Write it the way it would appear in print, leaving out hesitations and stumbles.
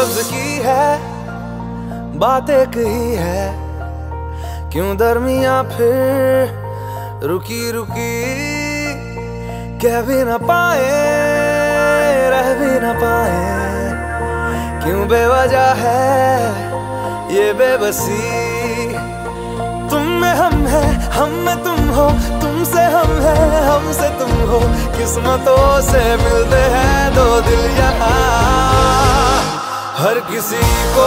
लफ्ज की है, बात एक ही है, क्यों दरमिया फिर रुकी रुकी। कह भी न पाए, रह भी न पाए, क्यों बेवजह है ये बेबसी। तुम में हम है, हम में तुम हो, तुमसे हम है, हमसे तुम हो, किस्मतों से मिलते हैं दो दिल यहाँ। हर किसी को